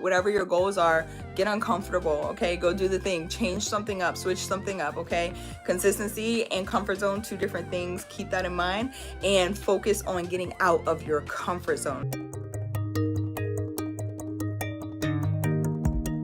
Whatever your goals are, get uncomfortable, okay? Go do the thing, change something up, switch something up, okay? Consistency and comfort zone, two different things. Keep that in mind and focus on getting out of your comfort zone.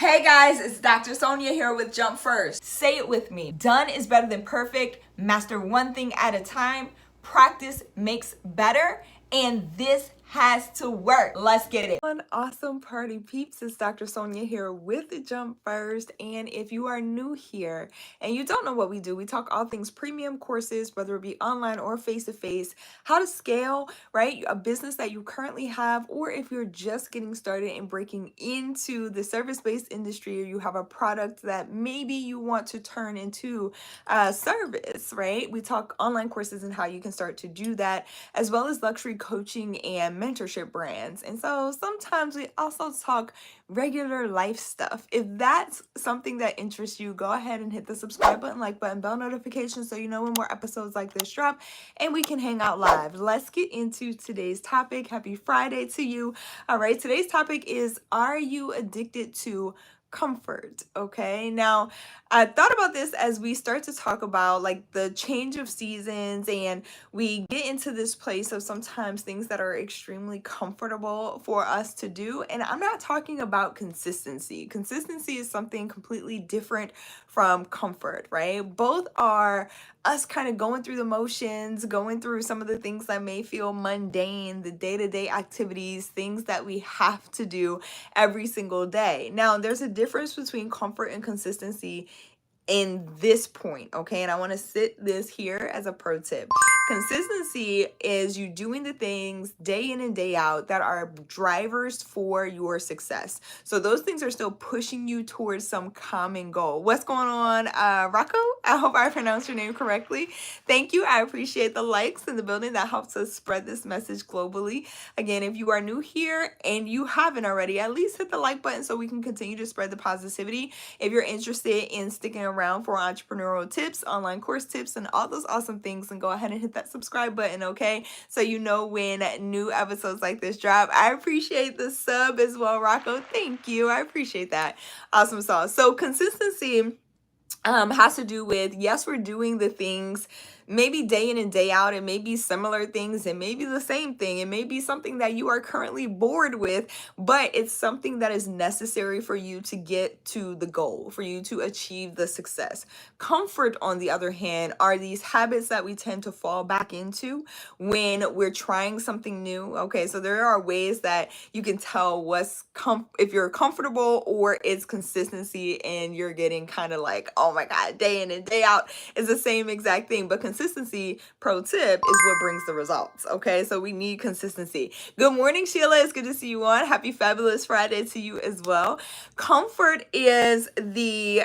Hey guys, it's Dr. Sonia here with Jump First. Say it with me. Done is better than perfect. Master one thing at a time. Practice makes better. And this has to work. Let's get it. One awesome party peeps. It's Dr. Sonia here with Jump First. And if you are new here and you don't know what we do, we talk all things premium courses, whether it be online or face-to-face, how to scale, right? A business that you currently have, or if you're just getting started and breaking into the service-based industry, or you have a product that maybe you want to turn into a service, right? We talk online courses and how you can start to do that, as well as luxury coaching and mentorship brands. And so sometimes we also talk regular life stuff. If that's something that interests you, go ahead and hit the subscribe button, like button, bell notifications so you know when more episodes like this drop and we can hang out live. Let's get into today's topic. Happy Friday to you. All right, today's topic is, are you addicted to comfort? Okay, now I thought about this as we start to talk about like the change of seasons, and we get into this place of sometimes things that are extremely comfortable for us to do. And I'm not talking about consistency. Consistency is something completely different from comfort, right? Both are us kind of going through the motions, going through some of the things that may feel mundane, the day-to-day activities, things that we have to do every single day. Now, there's a difference between comfort and consistency in this point, okay? And I want to sit this here as a pro tip. Consistency is you doing the things day in and day out that are drivers for your success. So those things are still pushing you towards some common goal. What's going on, Rocco? I hope I pronounced your name correctly. Thank you. I appreciate the likes in the building. That helps us spread this message globally. Again, if you are new here and you haven't already, at least hit the like button so we can continue to spread the positivity. If you're interested in sticking around for entrepreneurial tips, online course tips, and all those awesome things, then go ahead and hit that subscribe button, okay? So you know when new episodes like this drop. I appreciate the sub as well, Rocco. Thank you. I appreciate that. Awesome sauce. So consistency has to do with, yes, we're doing the things maybe day in and day out. It may be similar things, it may be the same thing, it may be something that you are currently bored with, but it's something that is necessary for you to get to the goal, for you to achieve the success. Comfort, on the other hand, are these habits that we tend to fall back into when we're trying something new. Okay, so there are ways that you can tell what's if you're comfortable or it's consistency and you're getting kind of like, oh my God, day in and day out is the same exact thing. But consistency, pro tip, is what brings the results. Okay, so we need consistency. Good morning, Sheila. It's good to see you on. Happy Fabulous Friday to you as well. Comfort is the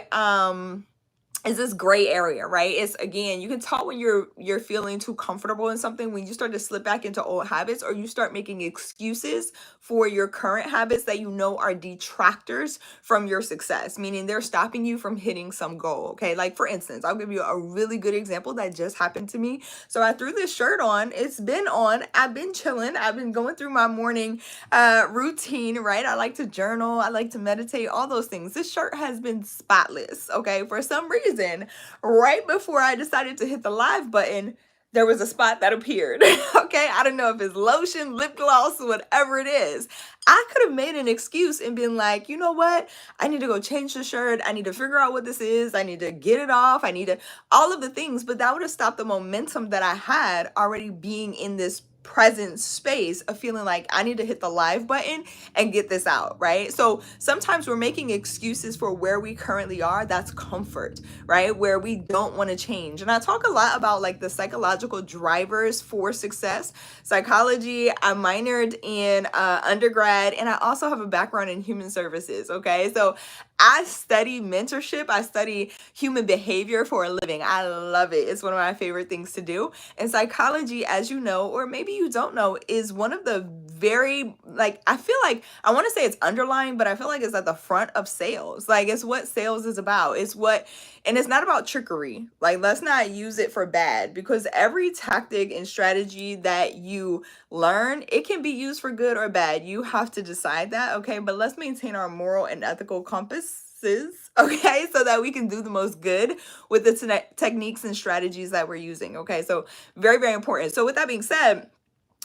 is this gray area, right? It's, again, you can tell when you're feeling too comfortable in something, when you start to slip back into old habits, or you start making excuses for your current habits that you know are detractors from your success, meaning they're stopping you from hitting some goal. Okay, like for instance, I'll give you a really good example that just happened to me. So I threw this shirt on. It's been on. I've been chilling. I've been going through my morning routine, right? I like to journal. I like to meditate, all those things. This shirt has been spotless. Okay, for some reason, right before I decided to hit the live button, there was a spot that appeared. Okay, I don't know if it's lotion, lip gloss, whatever it is. I could have made an excuse and been like, you know what? I need to go change the shirt. I need to figure out what this is. I need to get it off. I need to, all of the things, but that would have stopped the momentum that I had already being in this present space of feeling like I need to hit the live button and get this out, right? So sometimes we're making excuses for where we currently are. That's comfort, right? Where we don't want to change. And I talk a lot about like the psychological drivers for success. Psychology, I minored in undergrad, and I also have a background in human services, okay? So I study mentorship. I study human behavior for a living. I love it. It's one of my favorite things to do. And psychology, as you know, or maybe maybe you don't know, is one of the very, like, I feel like, I want to say it's underlying, but I feel like it's at the front of sales. Like, it's what sales is about. It's what, and it's not about trickery. Like, let's not use it for bad, because every tactic and strategy that you learn, it can be used for good or bad. You have to decide that, okay? But let's maintain our moral and ethical compasses, okay, so that we can do the most good with the techniques and strategies that we're using, okay? So very, very important. So with that being said,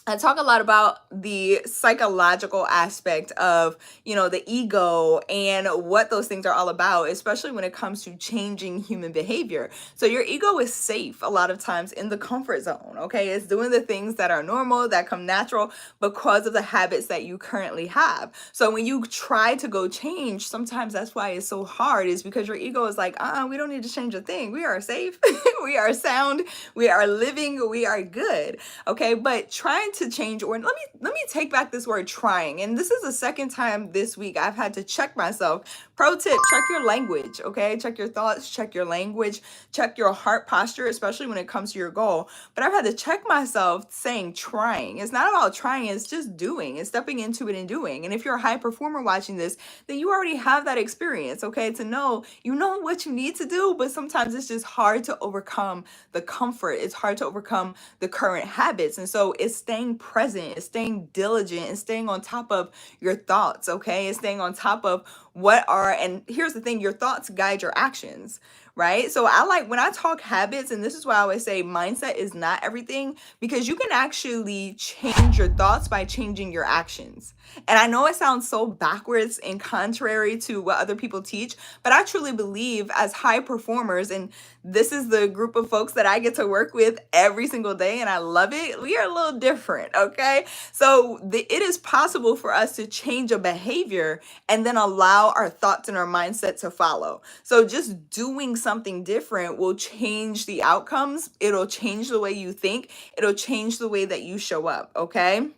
I talk a lot about the psychological aspect of, the ego and what those things are all about, especially when it comes to changing human behavior. So your ego is safe a lot of times in the comfort zone, okay? It's doing the things that are normal, that come natural because of the habits that you currently have. So when you try to go change, sometimes that's why it's so hard, is because your ego is like, we don't need to change a thing. We are safe. We are sound. We are living. We are good. Okay. But trying to change, or let me take back this word trying. And this is the second time this week I've had to check myself. Pro tip, check your language, okay? Check your thoughts, check your language, check your heart posture, especially when it comes to your goal. But I've had to check myself saying trying. It's not about trying, it's just doing. It's stepping into it and doing. And if you're a high performer watching this, then you already have that experience, okay? To know, you know what you need to do, but sometimes it's just hard to overcome the comfort. It's hard to overcome the current habits. And so it's staying present, it's staying diligent, it's staying on top of your thoughts, okay? It's staying on top of and here's the thing, your thoughts guide your actions, right? So I like, when I talk habits, and this is why I always say mindset is not everything, because you can actually change your thoughts by changing your actions. And I know it sounds so backwards and contrary to what other people teach, but I truly believe as high performers, and this is the group of folks that I get to work with every single day, and I love it. We are a little different, okay? So it is possible for us to change a behavior and then allow our thoughts and our mindset to follow. So just doing something different will change the outcomes. It'll change the way you think. It'll change the way that you show up, okay?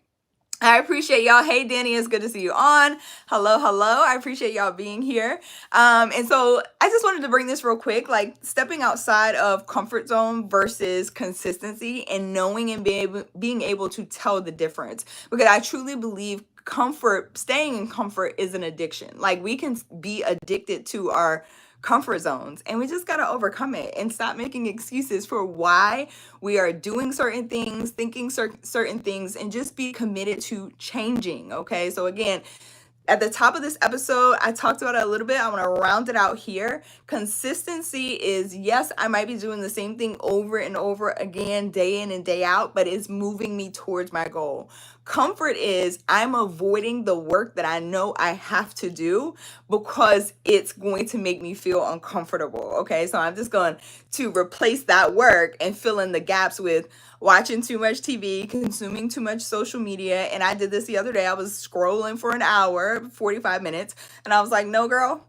I appreciate y'all. Hey, Danny, it's good to see you on. Hello, hello. I appreciate y'all being here. And so I just wanted to bring this real quick, like stepping outside of comfort zone versus consistency, and knowing and being able to tell the difference, because I truly believe staying in comfort is an addiction. Like, we can be addicted to our comfort zones, and we just got to overcome it and stop making excuses for why we are doing certain things, thinking certain things, and just be committed to changing. Okay. So again, at the top of this episode, I talked about it a little bit. I want to round it out here. Consistency is, yes, I might be doing the same thing over and over again, day in and day out, but it's moving me towards my goal. Comfort is, I'm avoiding the work that I know I have to do because it's going to make me feel uncomfortable. Okay, so I'm just going to replace that work and fill in the gaps with watching too much TV, consuming too much social media. And I did this the other day. I was scrolling for an hour, 45 minutes, and I was like, no, girl,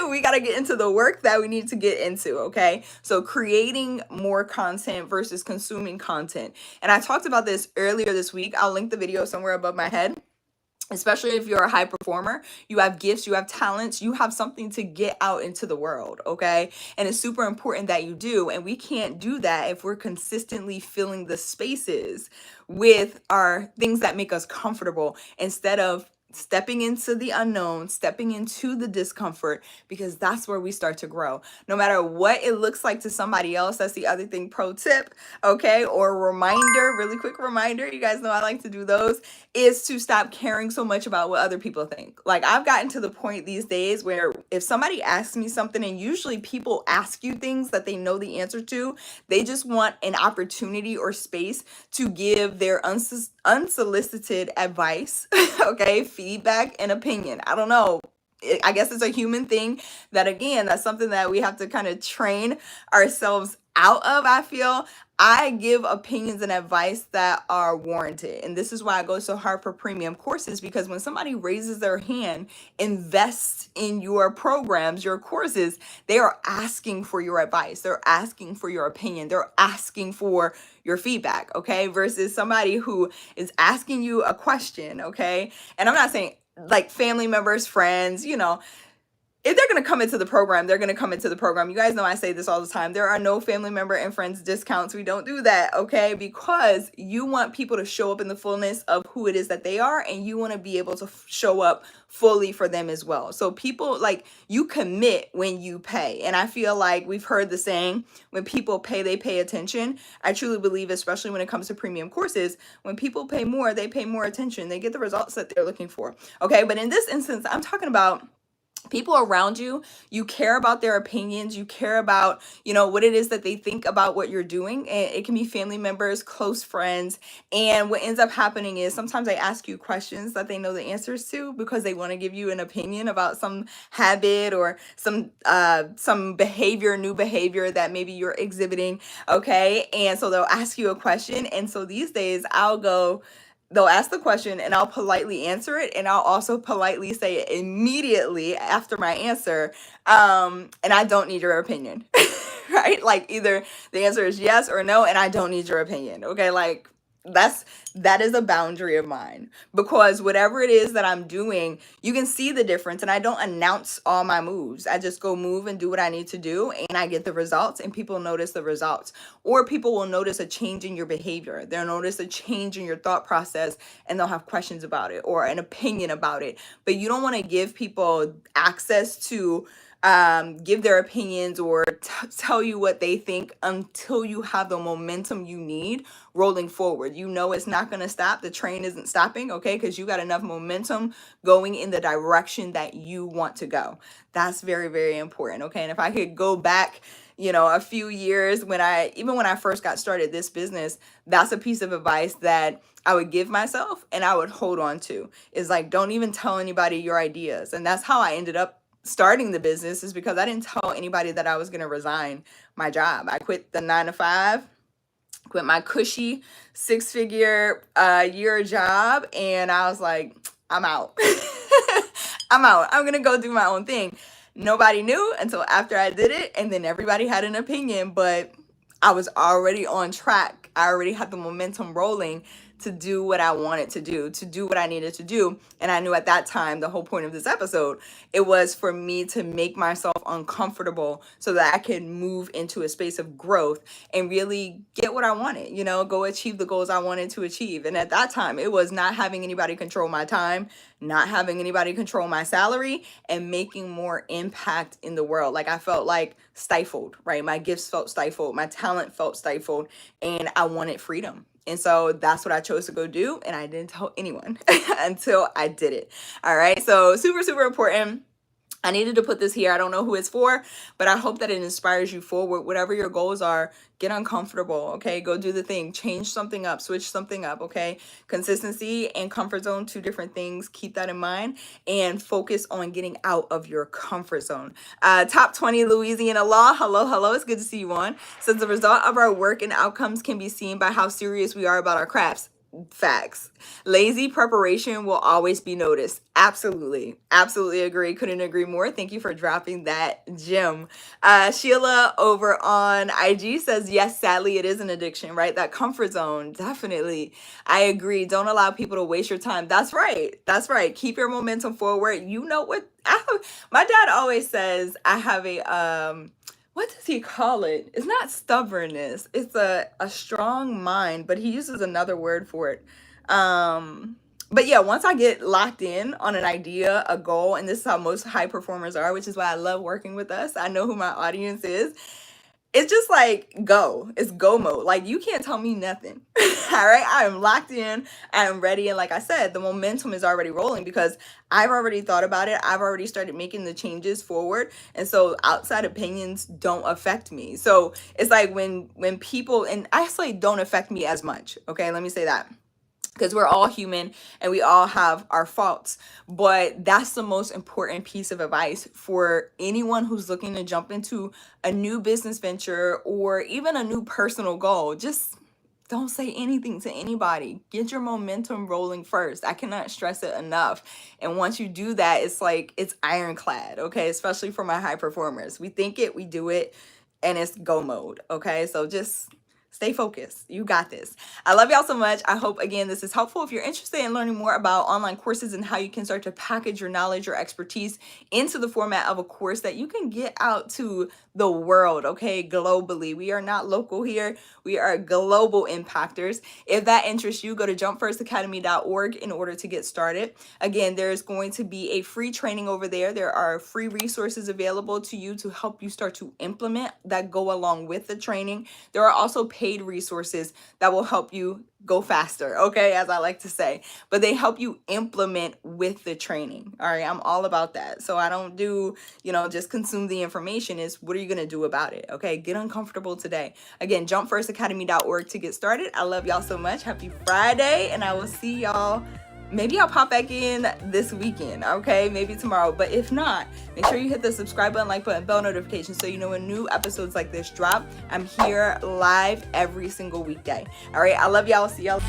we got to get into the work that we need to get into. Okay. So creating more content versus consuming content. And I talked about this earlier this week. I'll link the video somewhere above my head. Especially if you're a high performer, you have gifts, you have talents, you have something to get out into the world, okay? And it's super important that you do. And we can't do that if we're consistently filling the spaces with our things that make us comfortable, instead of stepping into the unknown, stepping into the discomfort, because that's where we start to grow. No matter what it looks like to somebody else. That's the other thing, pro tip, okay? Or reminder, really quick reminder, you guys know I like to do those, is to stop caring so much about what other people think. Like, I've gotten to the point these days where if somebody asks me something, and usually people ask you things that they know the answer to, they just want an opportunity or space to give their unsolicited advice, okay, feedback and opinion. I don't know. I guess it's a human thing that, again, that's something that we have to kind of train ourselves out of. I feel I give opinions and advice that are warranted. And this is why I go so hard for premium courses, because when somebody raises their hand, invests in your programs, your courses, they are asking for your advice. They're asking for your opinion. They're asking for your feedback, okay? Versus somebody who is asking you a question, okay? And I'm not saying like family members, friends, if they're going to come into the program, they're going to come into the program. You guys know I say this all the time. There are no family member and friends discounts. We don't do that, okay? Because you want people to show up in the fullness of who it is that they are, and you want to be able to show up fully for them as well. So people, like, you commit when you pay. And I feel like we've heard the saying, when people pay, they pay attention. I truly believe, especially when it comes to premium courses, when people pay more, they pay more attention. They get the results that they're looking for, okay? But in this instance, I'm talking about people around you. You care about their opinions. You care about, what it is that they think about what you're doing. And it can be family members, close friends. And what ends up happening is sometimes they ask you questions that they know the answers to because they want to give you an opinion about some habit or some behavior, new behavior that maybe you're exhibiting. Okay. And so they'll ask you a question. And so these days they'll ask the question and I'll politely answer it. And I'll also politely say it immediately after my answer. And I don't need your opinion, right? Like either the answer is yes or no, and I don't need your opinion. Okay. Like that is a boundary of mine, because whatever it is that I'm doing, you can see the difference. And I don't announce all my moves. I just go move and do what I need to do, and I get the results, and people notice the results. Or people will notice a change in your behavior. They'll notice a change in your thought process, and they'll have questions about it or an opinion about it. But you don't want to give people access to give their opinions or tell you what they think until you have the momentum you need rolling forward. It's not going to stop. The train isn't stopping, okay? Because you got enough momentum going in the direction that you want to go. That's very, very important, okay? And if I could go back, a few years when I first got started this business, that's a piece of advice that I would give myself and I would hold on to, is like, don't even tell anybody your ideas. And that's how I ended up starting the business, is because I didn't tell anybody that I was going to resign my job. I quit the 9-to-5, quit my cushy 6-figure year job. And I was like, I'm out. I'm out. I'm going to go do my own thing. Nobody knew until after I did it. And then everybody had an opinion, but I was already on track. I already had the momentum rolling to do what I wanted to do what I needed to do. And I knew at that time, the whole point of this episode, it was for me to make myself uncomfortable so that I can move into a space of growth and really get what I wanted, go achieve the goals I wanted to achieve. And at that time, it was not having anybody control my time, not having anybody control my salary, and making more impact in the world. Like I felt like stifled, right? My gifts felt stifled, my talent felt stifled, and I wanted freedom. And so that's what I chose to go do. And I didn't tell anyone until I did it. All right. So super, super important. I needed to put this here. I don't know who it's for, but I hope that it inspires you forward. Whatever your goals are, get uncomfortable, okay? Go do the thing. Change something up. Switch something up, okay? Consistency and comfort zone, 2 different things. Keep that in mind and focus on getting out of your comfort zone. Top 20 Louisiana Law. Hello, hello. It's good to see you on. Says the result of our work and outcomes can be seen by how serious we are about our crafts. Facts. Lazy preparation will always be noticed. Absolutely. Absolutely agree. Couldn't agree more. Thank you for dropping that gem. Sheila over on IG says, yes, sadly, it is an addiction, right? That comfort zone. Definitely. I agree. Don't allow people to waste your time. That's right. That's right. Keep your momentum forward. My dad always says I have what does he call it? It's not stubbornness. It's a strong mind, but he uses another word for it. But yeah, once I get locked in on an idea, a goal, and this is how most high performers are, which is why I love working with us. I know who my audience is. It's just like go. It's go mode. Like you can't tell me nothing. All right. I am locked in. I am ready. And like I said, the momentum is already rolling because I've already thought about it. I've already started making the changes forward. And so outside opinions don't affect me. So it's like when people, and actually don't affect me as much. Okay. Let me say that. Because we're all human and we all have our faults. But that's the most important piece of advice for anyone who's looking to jump into a new business venture or even a new personal goal. Just don't say anything to anybody. Get your momentum rolling first. I cannot stress it enough. And once you do that, it's like it's ironclad, okay? Especially for my high performers. We think it, we do it, and it's go mode, okay? So just Stay focused. You got this. I love y'all so much. I hope, again, this is helpful. If you're interested in learning more about online courses and how you can start to package your knowledge or expertise into the format of a course that you can get out to the world, okay, globally. We are not local here. We are global impactors. If that interests you, go to jumpfirstacademy.org in order to get started. Again, there's going to be a free training over there. There are free resources available to you to help you start to implement that go along with the training. There are also paid resources that will help you go faster, okay, as I like to say, but they help you implement with the training. All right, I'm all about that. So I don't do, just consume the information. Is what are you going to do about it? Okay, get uncomfortable today. Again, jumpfirstacademy.org to get started. I love y'all so much. Happy Friday, and I will see y'all. Maybe I'll pop back in this weekend, okay? Maybe tomorrow. But if not, make sure you hit the subscribe button, like button, bell notification so you know when new episodes like this drop. I'm here live every single weekday. All right, I love y'all. See y'all.